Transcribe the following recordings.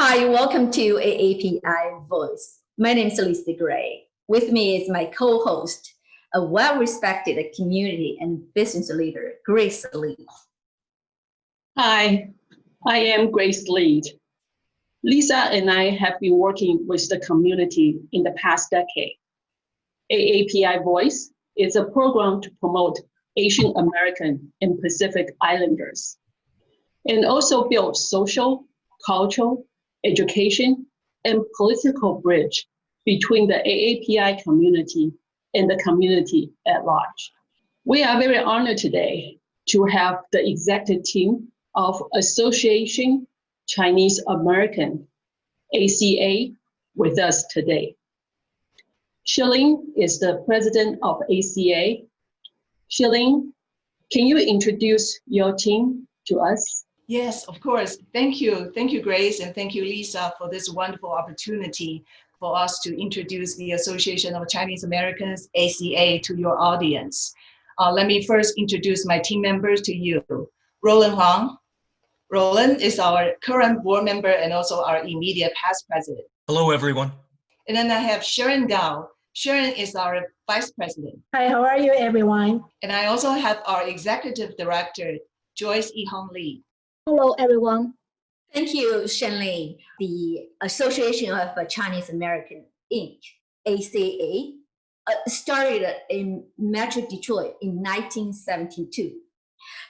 Hi, welcome to AAPI Voice. My name is Lisa Gray. With me is my co-host, a well-respected community and business leader, Grace Lee. Hi, I am Grace Lee. Lisa and I have been working with the community in the past decade. AAPI Voice is a program to promote Asian American and Pacific Islanders, and also build social, cultural, education, and political bridge between the AAPI community and the community at large. We are very honored today to have the executive team of Association Chinese American, ACA, with us today. Shilin is the president of ACA. Shilin, can you introduce your team to us? Yes, of course. Thank you. Thank you, Grace, and thank you, Lisa, for this wonderful opportunity for us to introduce the Association of Chinese Americans, ACA, to your audience. Let me first introduce my team members to you. Roland Huang. Roland is our current board member and also our immediate past president. Hello, everyone. And then I have Sharon Gao. Sharon is our vice president. Hi, how are you, everyone? And I also have our executive director, Joyce Yihong Lee. Hello, everyone. Thank you, Shenli. The Association of Chinese American, Inc., ACA, started in Metro Detroit in 1972.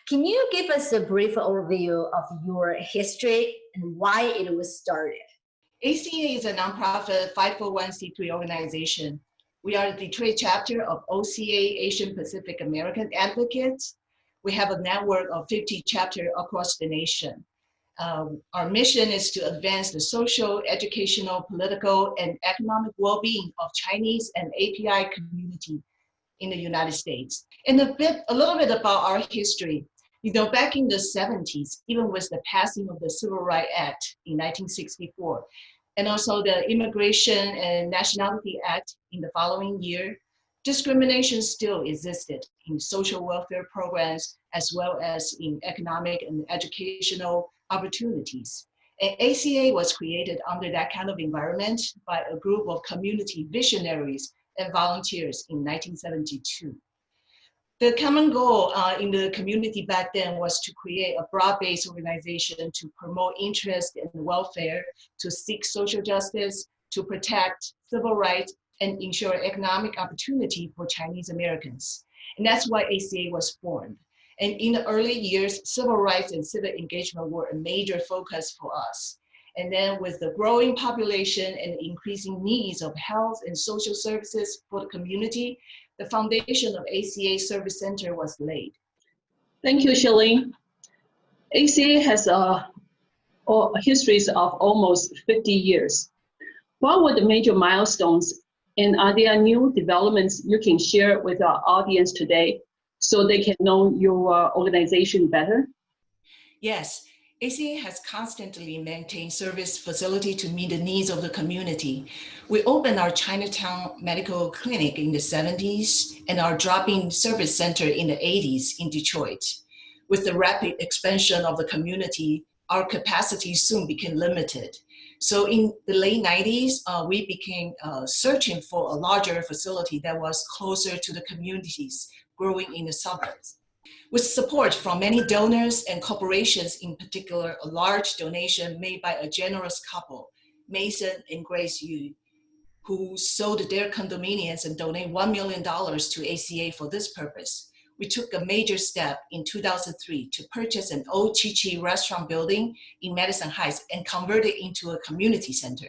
Can you give us a brief overview of your history and why it was started? ACA is a nonprofit 501c3 organization. We are the Detroit chapter of OCA, Asian Pacific American Advocates. We have a network of 50 chapters across the nation. Our mission is to advance the social, educational, political, and economic well-being of Chinese and API community in the United States. And a little bit about our history. You know, back in the 70s, even with the passing of the Civil Rights Act in 1964, and also the Immigration and Nationality Act in the following year, discrimination still existed in social welfare programs as well as in economic and educational opportunities. And ACA was created under that kind of environment by a group of community visionaries and volunteers in 1972. The common goal in the community back then was to create a broad-based organization to promote interest in welfare, to seek social justice, to protect civil rights, and ensure economic opportunity for Chinese Americans. And that's why ACA was formed. And in the early years, civil rights and civic engagement were a major focus for us. And then with the growing population and increasing needs of health and social services for the community, the foundation of ACA Service Center was laid. Thank you, Shilin. ACA has a history of almost 50 years. What were the major milestones, and are there new developments you can share with our audience today so they can know your organization better? Yes, ACA has constantly maintained service facility to meet the needs of the community. We opened our Chinatown Medical Clinic in the 70s and our drop-in service center in the 80s in Detroit. With the rapid expansion of the community, our capacity soon became limited. So in the late 90s, we became searching for a larger facility that was closer to the communities growing in the suburbs. With support from many donors and corporations, in particular, a large donation made by a generous couple, Mason and Grace Yu, who sold their condominiums and donated $1 million to ACA for this purpose. We took a major step in 2003 to purchase an old Chi-Chi restaurant building in Madison Heights and convert it into a community center.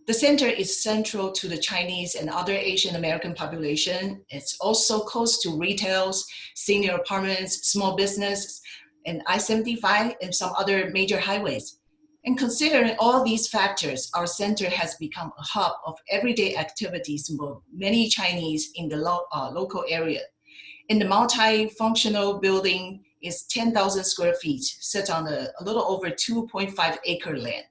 The center is central to the Chinese and other Asian American population. It's also close to retails, senior apartments, small business, and I-75 and some other major highways. And considering all these factors, our center has become a hub of everyday activities for many Chinese in the local area. And the multifunctional building is 10,000 square feet, set on a little over 2.5 acre land.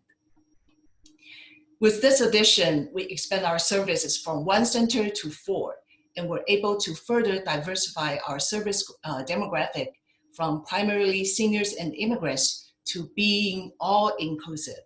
With this addition, we expand our services from 1 center to 4, and we're able to further diversify our service demographic from primarily seniors and immigrants to being all inclusive.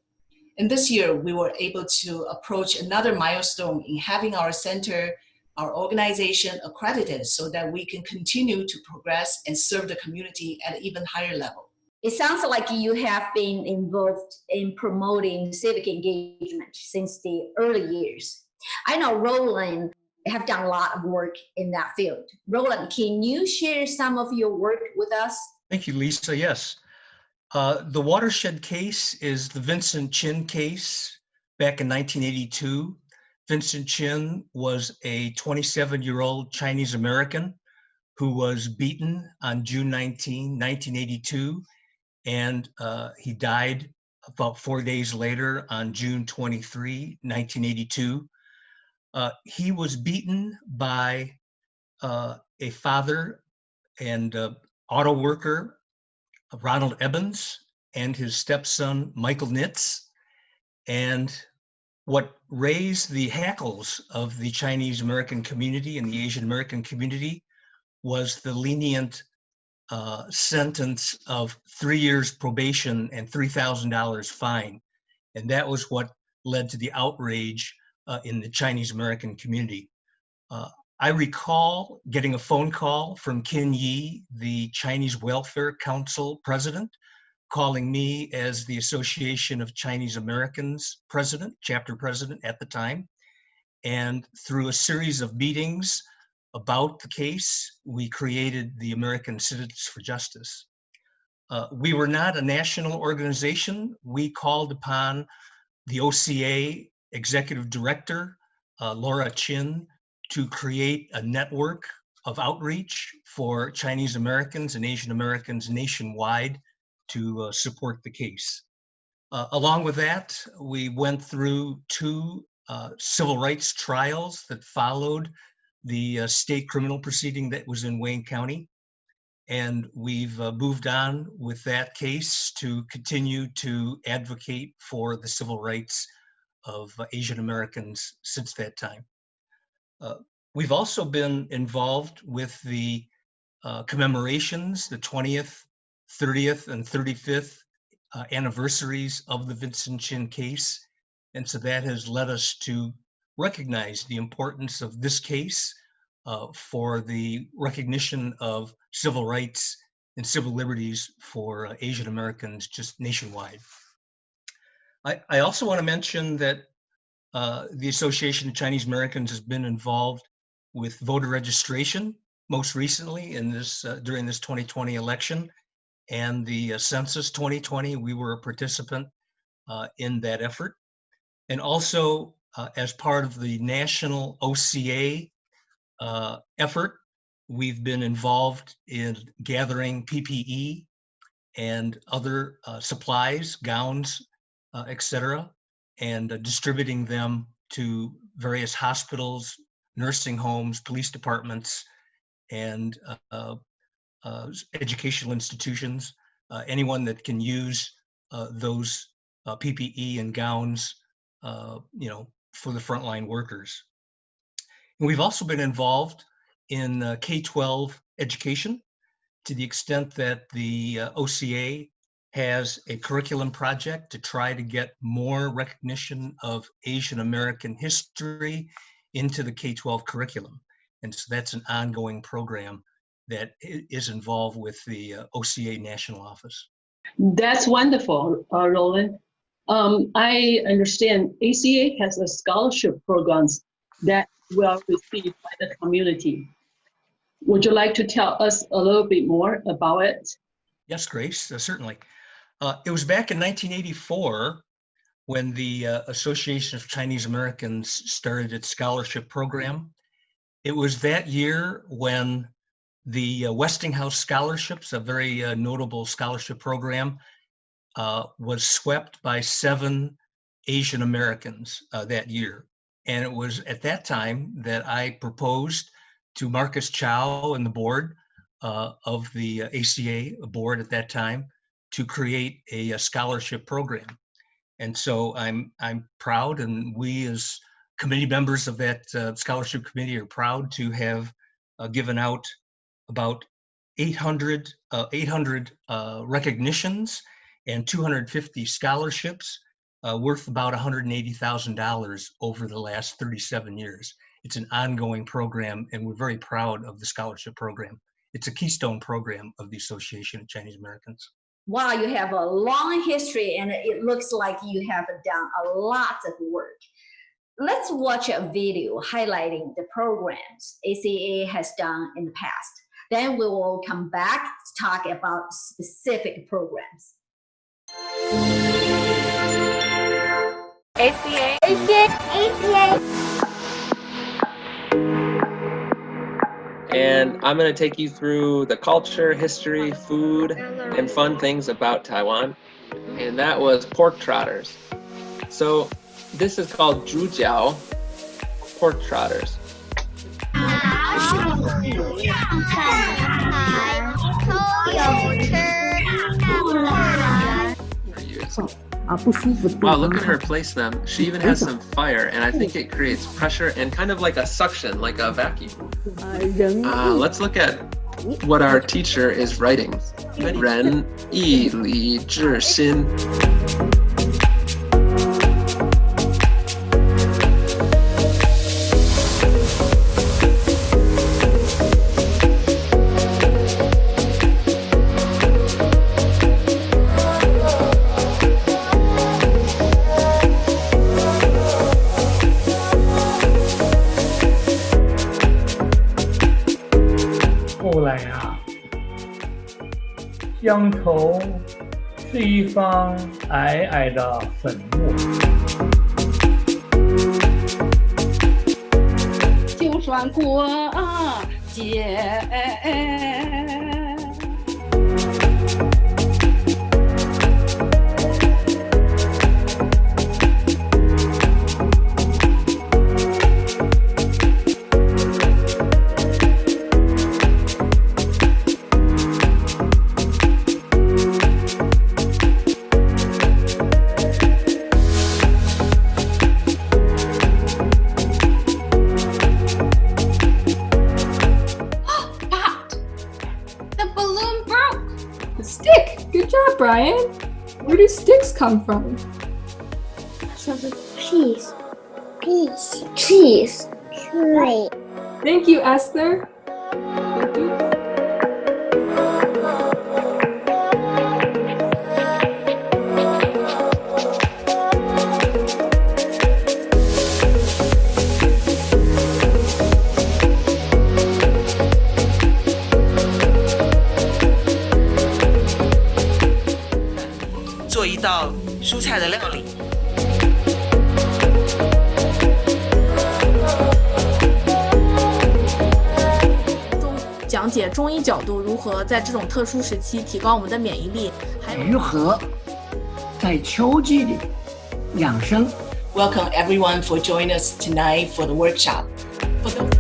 And this year, we were able to approach another milestone in having our center, our organization accredited so that we can continue to progress and serve the community at an even higher level. It sounds like you have been involved in promoting civic engagement since the early years. I know Roland have done a lot of work in that field. Roland, can you share some of your work with us? Thank you, Lisa. Yes. The watershed case is the Vincent Chin case back in 1982. Vincent Chin was a 27-year-old Chinese American who was beaten on June 19, 1982, and he died about 4 days later on June 23, 1982. He was beaten by a father and auto worker, Ronald Evans, and his stepson, Michael Nitz. And what raised the hackles of the Chinese American community and the Asian American community was the lenient sentence of 3 years probation and $3,000 fine. And that was what led to the outrage in the Chinese American community. I recall getting a phone call from Qin Yi, the Chinese Welfare Council president, calling me as the Association of Chinese Americans president, chapter president at the time. And through a series of meetings about the case, we created the American Citizens for Justice. We were not a national organization. We called upon the OCA executive director, Laura Chin, to create a network of outreach for Chinese Americans and Asian Americans nationwide to support the case. Along with that, we went through 2 civil rights trials that followed the state criminal proceeding that was in Wayne County. And we've moved on with that case to continue to advocate for the civil rights of Asian Americans since that time. We've also been involved with the commemorations, the 20th, 30th, and 35th anniversaries of the Vincent Chin case. And so that has led us to recognize the importance of this case for the recognition of civil rights and civil liberties for Asian Americans just nationwide. I also want to mention that the Association of Chinese Americans has been involved with voter registration, most recently in this during this 2020 election, and the Census 2020. We were a participant in that effort. And also, as part of the national OCA effort, we've been involved in gathering PPE and other supplies, gowns, etc., and distributing them to various hospitals, nursing homes, police departments, and educational institutions, anyone that can use those PPE and gowns, for the frontline workers. And we've also been involved in K-12 education to the extent that the OCA has a curriculum project to try to get more recognition of Asian American history into the K-12 curriculum. And so that's an ongoing program that is involved with the OCA National Office. That's wonderful, Roland. I understand ACA has a scholarship programs that will received by the community. Would you like to tell us a little bit more about it? Yes, Grace, certainly. It was back in 1984 when the Association of Chinese Americans started its scholarship program. It was that year when the Westinghouse Scholarships, a very notable scholarship program, was swept by 7 Asian Americans that year. And it was at that time that I proposed to Marcus Chow and the board of the ACA board at that time to create a scholarship program. And so I'm proud, and we as committee members of that scholarship committee are proud to have given out about 800 recognitions and 250 scholarships worth about $180,000 over the last 37 years. It's an ongoing program, and we're very proud of the scholarship program. It's a keystone program of the Association of Chinese Americans. Wow, you have a long history, and it looks like you have done a lot of work. Let's watch a video highlighting the programs ACA has done in the past. Then we will come back to talk about specific programs. ACA, ACA, ACA. And I'm going to take you through the culture, history, food, and fun things about Taiwan. And that was pork trotters. So this is called zhujiao, pork trotters. Wow, look at her place them. She even has some fire, and I think it creates pressure and kind of like a suction, like a vacuum. Let's look at what our teacher is writing. 仁义礼智信.后来乡愁是一方皑皑的粉末，就算过节。Brian, where do sticks come from? Cheese. Cheese. Tree. Thank you, Esther. Thank you. 做一道蔬菜的料理。讲解中医角度如何在这种特殊时期提高我们的免疫力，还有如何在秋季里养生。 Welcome everyone for joining us tonight for the workshop. For those